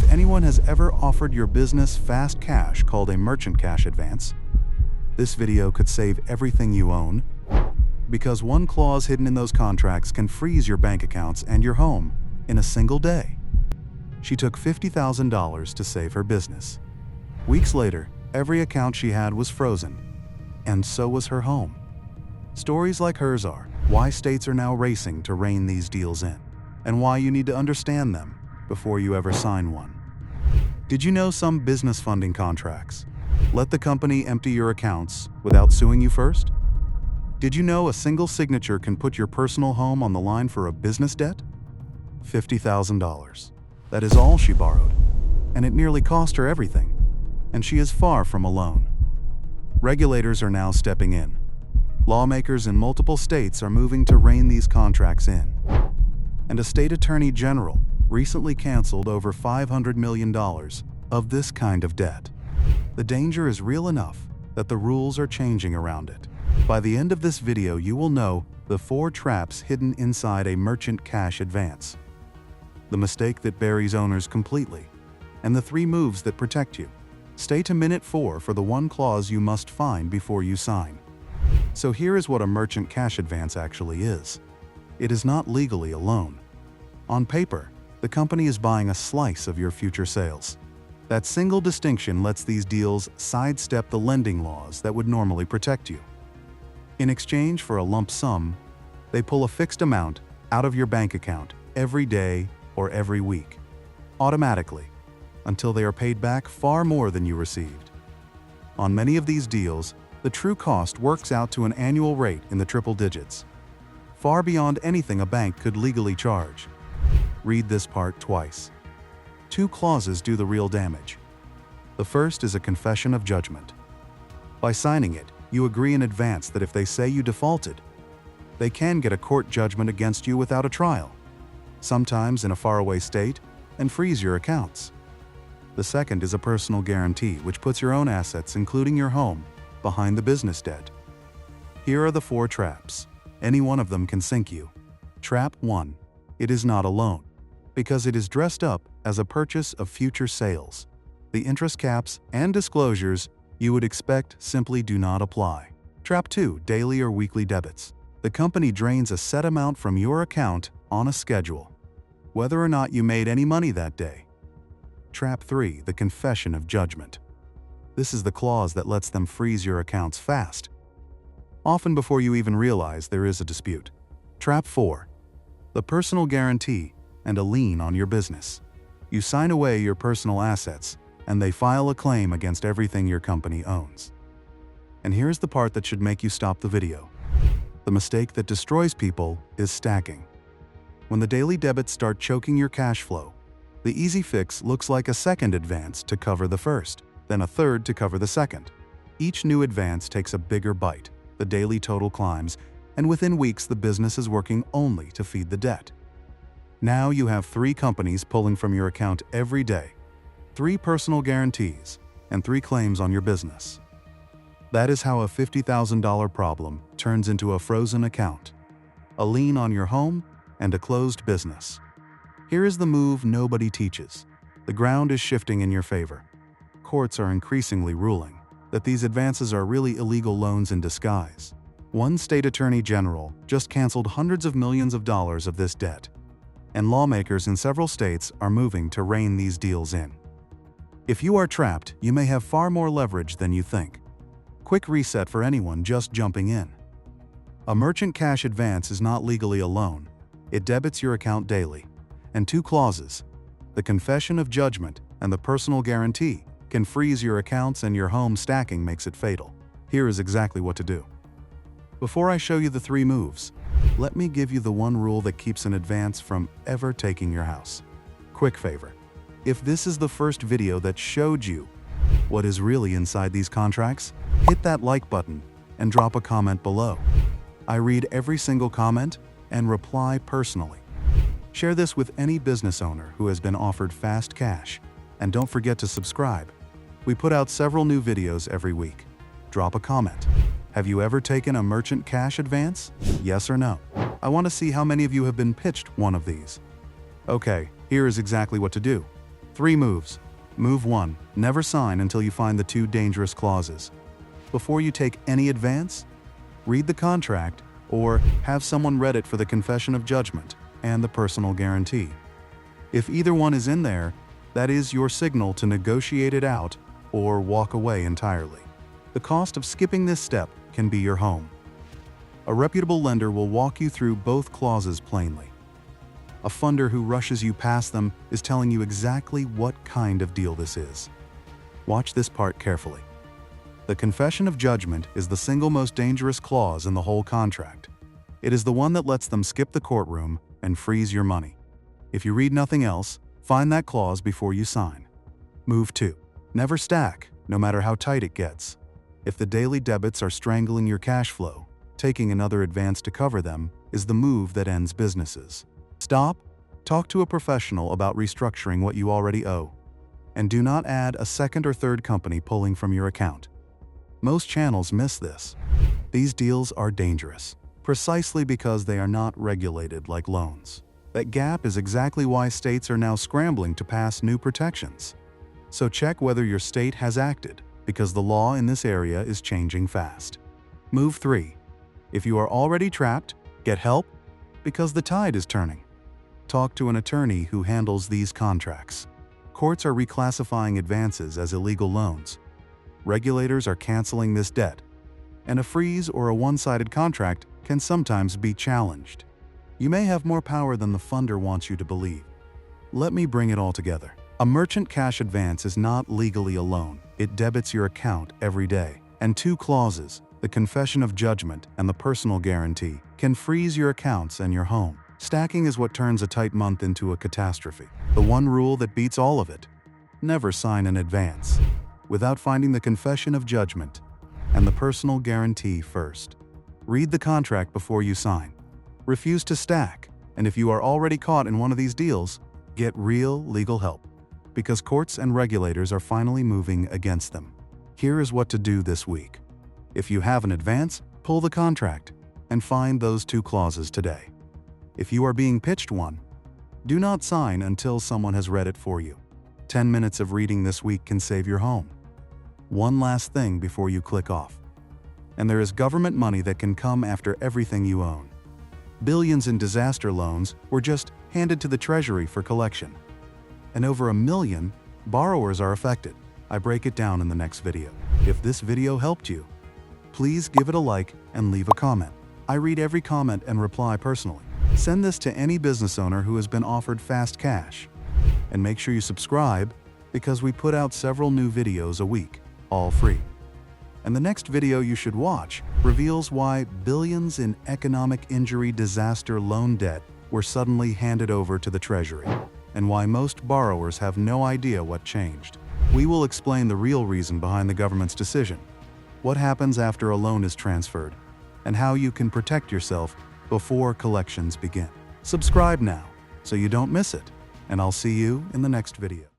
anyone has ever offered your business fast cash called a merchant cash advance, this video could save everything you own, because one clause hidden in those contracts can freeze your bank accounts and your home in a single day. She took $50,000 to save her business. Weeks later, every account she had was frozen, and so was her home. Stories like hers are why states are now racing to rein these deals in, and why you need to understand them before you ever sign one. Did you know some business funding contracts let the company empty your accounts without suing you first? Did you know a single signature can put your personal home on the line for a business debt? $50,000. That is all she borrowed, and it nearly cost her everything, and she is far from alone. Regulators are now stepping in. Lawmakers in multiple states are moving to rein these contracts in, and a state attorney general recently canceled over $500 million of this kind of debt. The danger is real enough that the rules are changing around it. By the end of this video, you will know the 4 traps hidden inside a merchant cash advance, the mistake that buries owners completely, and the 3 moves that protect you. Stay to minute 4 for the one clause you must find before you sign. So here is what a merchant cash advance actually is. It is not legally a loan. On paper, the company is buying a slice of your future sales. That single distinction lets these deals sidestep the lending laws that would normally protect you. In exchange for a lump sum, they pull a fixed amount out of your bank account every day or every week, automatically, until they are paid back far more than you received. On many of these deals, the true cost works out to an annual rate in the triple digits, far beyond anything a bank could legally charge. Read this part twice. 2 clauses do the real damage. The first is a confession of judgment. By signing it, you agree in advance that if they say you defaulted, they can get a court judgment against you without a trial, sometimes in a faraway state, and freeze your accounts. The second is a personal guarantee, which puts your own assets, including your home, behind the business debt. Here are the 4 traps. Any one of them can sink you. Trap 1. It is not a loan, because it is dressed up as a purchase of future sales. The interest caps and disclosures you would expect simply do not apply. Trap 2. Daily or weekly debits. The company drains a set amount from your account on a schedule, whether or not you made any money that day. Trap 3. The confession of judgment. This is the clause that lets them freeze your accounts fast, often before you even realize there is a dispute. Trap 4. The personal guarantee and a lien on your business. You sign away your personal assets, and they file a claim against everything your company owns. And here's the part that should make you stop the video. The mistake that destroys people is stacking. When the daily debits start choking your cash flow, the easy fix looks like a second advance to cover the first, then a third to cover the second. Each new advance takes a bigger bite, the daily total climbs, and within weeks the business is working only to feed the debt. Now you have 3 companies pulling from your account every day, 3 personal guarantees, and 3 claims on your business. That is how a $50,000 problem turns into a frozen account, a lien on your home, and a closed business. Here is the move nobody teaches. The ground is shifting in your favor. Courts are increasingly ruling that these advances are really illegal loans in disguise. One state attorney general just canceled hundreds of millions of dollars of this debt, and lawmakers in several states are moving to rein these deals in. If you are trapped, you may have far more leverage than you think. Quick reset for anyone just jumping in. A merchant cash advance is not legally a loan. It debits your account daily. And 2 clauses, the confession of judgment and the personal guarantee, can freeze your accounts, and your home stacking makes it fatal. Here is exactly what to do. Before I show you the 3 moves, let me give you the one rule that keeps an advance from ever taking your house. Quick favor. If this is the first video that showed you what is really inside these contracts, hit that like button and drop a comment below. I read every single comment and reply personally. Share this with any business owner who has been offered fast cash, and don't forget to subscribe. We put out several new videos every week. Drop a comment. Have you ever taken a merchant cash advance? Yes or no? I want to see how many of you have been pitched one of these. Okay, here is exactly what to do. 3 moves. Move 1. Never sign until you find the 2 dangerous clauses. Before you take any advance, read the contract or have someone read it for the confession of judgment and the personal guarantee. If either one is in there, that is your signal to negotiate it out or walk away entirely. The cost of skipping this step can be your home. A reputable lender will walk you through both clauses plainly. A funder who rushes you past them is telling you exactly what kind of deal this is. Watch this part carefully. The confession of judgment is the single most dangerous clause in the whole contract. It is the one that lets them skip the courtroom and freeze your money. If you read nothing else, find that clause before you sign. Move 2. Never stack, no matter how tight it gets. If the daily debits are strangling your cash flow, taking another advance to cover them is the move that ends businesses. Stop, talk to a professional about restructuring what you already owe, and do not add a second or third company pulling from your account. Most channels miss this. These deals are dangerous, precisely because they are not regulated like loans. That gap is exactly why states are now scrambling to pass new protections. So check whether your state has acted, because the law in this area is changing fast. Move 3. If you are already trapped, get help, because the tide is turning. Talk to an attorney who handles these contracts. Courts are reclassifying advances as illegal loans. Regulators are canceling this debt, and a freeze or a one-sided contract can sometimes be challenged. You may have more power than the funder wants you to believe. Let me bring it all together. A merchant cash advance is not legally a loan. It debits your account every day. And 2 clauses, the confession of judgment and the personal guarantee, can freeze your accounts and your home. Stacking is what turns a tight month into a catastrophe. The one rule that beats all of it: never sign an advance without finding the confession of judgment and the personal guarantee first. Read the contract before you sign. Refuse to stack, and if you are already caught in one of these deals, get real legal help, because courts and regulators are finally moving against them. Here is what to do this week. If you have an advance, pull the contract and find those 2 clauses today. If you are being pitched one, do not sign until someone has read it for you. 10 minutes of reading this week can save your home. One last thing before you click off. And there is government money that can come after everything you own. Billions in disaster loans were just handed to the Treasury for collection. And over 1 million borrowers are affected. I break it down in the next video. If this video helped you, please give it a like and leave a comment. I read every comment and reply personally. Send this to any business owner who has been offered fast cash. And make sure you subscribe, because we put out several new videos a week, all free. And the next video you should watch reveals why billions in economic injury disaster loan debt were suddenly handed over to the Treasury, and why most borrowers have no idea what changed. We will explain the real reason behind the government's decision, what happens after a loan is transferred, and how you can protect yourself before collections begin. Subscribe now so you don't miss it, and I'll see you in the next video.